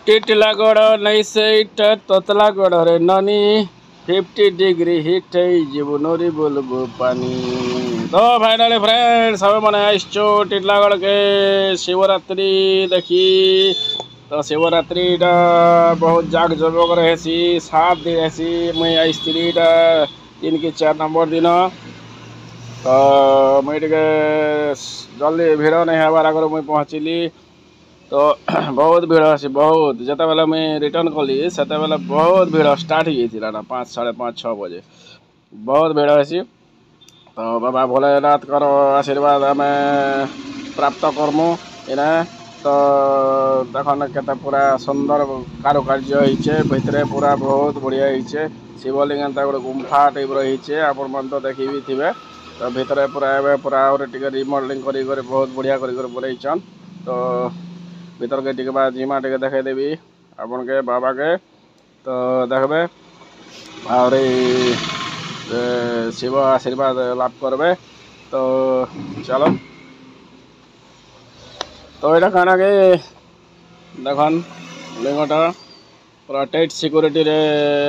ଟିଟିଲାଗଡ଼ ନଈ ତତଲାଗଡ଼ରେ ନନି 50 degree hit जीव Norrie बोलबो पानी। तो फाइनली फ्रेंड्स सब मैंने आसो टिटलागढ़ के शिवरात्रि देखी। तो शिवरात्रि बहुत जाग जमक रही 7 दिन ऐसी मुई आईती 3 कि 4 नंबर दिन। तो मुई जल्दी भिड़ नहीं हबार आगे मुई पहुँचली। तो बहुत भीड़ अच्छी बहुत जिते बेले मुझे रिटर्न कली से बहुत भीड़ स्टार्ट हो ना 5 साढ़े 5 6 बजे बहुत भीड़ अच्छी। तो बाबा भोलेनाथ कर आशीर्वाद आम प्राप्त करमु इना। तो देखन के पूरा सुंदर कारुकार्य होइछे भितरे पूरा बहुत बढ़िया होइछे। शिवलिंग एंता गोटे गुंफा टाइप रही आपण मन तो देखी भी थिबे। तो भितरे पूरा एवं पूरा और रिमॉडलिंग कर बहुत बढ़िया कर बनईचन। तो भीतर के टिके बाद जिमा टिके देखे देवी आपन के बाबा के। तो देखबे और शिव आशीर्वाद लाभ करबे। तो चलो तो यहाँ काना के देखन लिंगटा पूरा टाइट सिक्योरिटी रे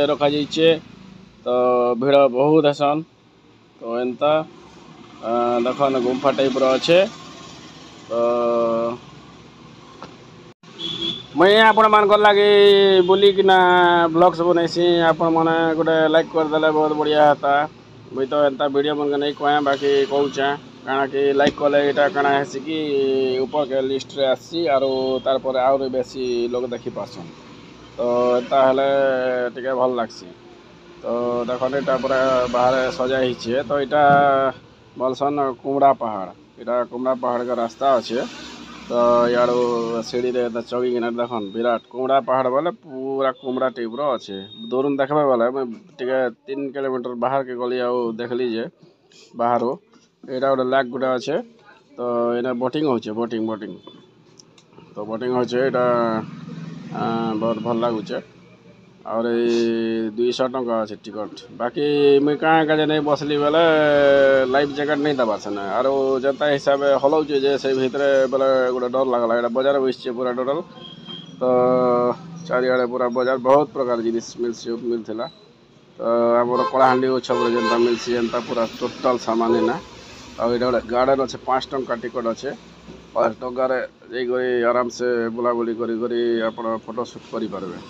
रखा जाइए। तो भीड़ बहुत हसन। तो एंता देखन गुंफा टाइप रो अच्छे। तो मुई आपण मान लगे बुलिकिना ब्लॉग्स बनैसी आपण मैंने गोटे लाइक करदे बहुत बढ़िया होता। मुई तो एंता वीडियो मन नहीं कहे बाकी कहूचे काଣା कि लाइक कले यहाँ काଣା है कि ऊपर के लिस्ट रे आसी आरो तार पर आउर बेसी लोग देखी पारछन। तो एंता हेले टिके भल लागसी। तो देखो यहाँ पूरा बाहर सजा ही। तो यहाँ बोलसन कुमड़ा पहाड़ यहाँ कुमड़ा पहाड़ का रास्ता अच्छे। तो यार सीढ़ी रे चौकी किनारे देखन विराट कुमड़ा पहाड़ बोले पूरा कुमड़ा टाइप रो अच्छे। दूर देखबे बोले मैं टिके 3 किलोमीटर बाहर के गली आउ देख लीजिए बाहर यहाँ गोटे लैक गोटे अच्छे। तो यहाँ बोटिंग होचे बोटिंग तो बोटिंग होचे यहाँ बहुत भल लगुचे। और 200 टंका अच्छे टिकट। बाकी मुई कहाँ का नहीं बसली बेले लाइफ जैकेट नहीं दबार से और जनता हिसाब से हलाउचे जे से भितरे बेले गोटे डर लगला यहाँ बजार बसचे पूरा टोटल। तो चारिआडे पूरा बजार बहुत प्रकार जिनिस मिलता। तो आम कलाहांडी उत्सव जेनता मिलसी एंता पूरा टोटाल सामान ना। और ये गोटे गार्डन अच्छे 5 टंका टिकट अच्छे 5 टंकार आराम से बुलाबुली करी आप फोटो शूट करें।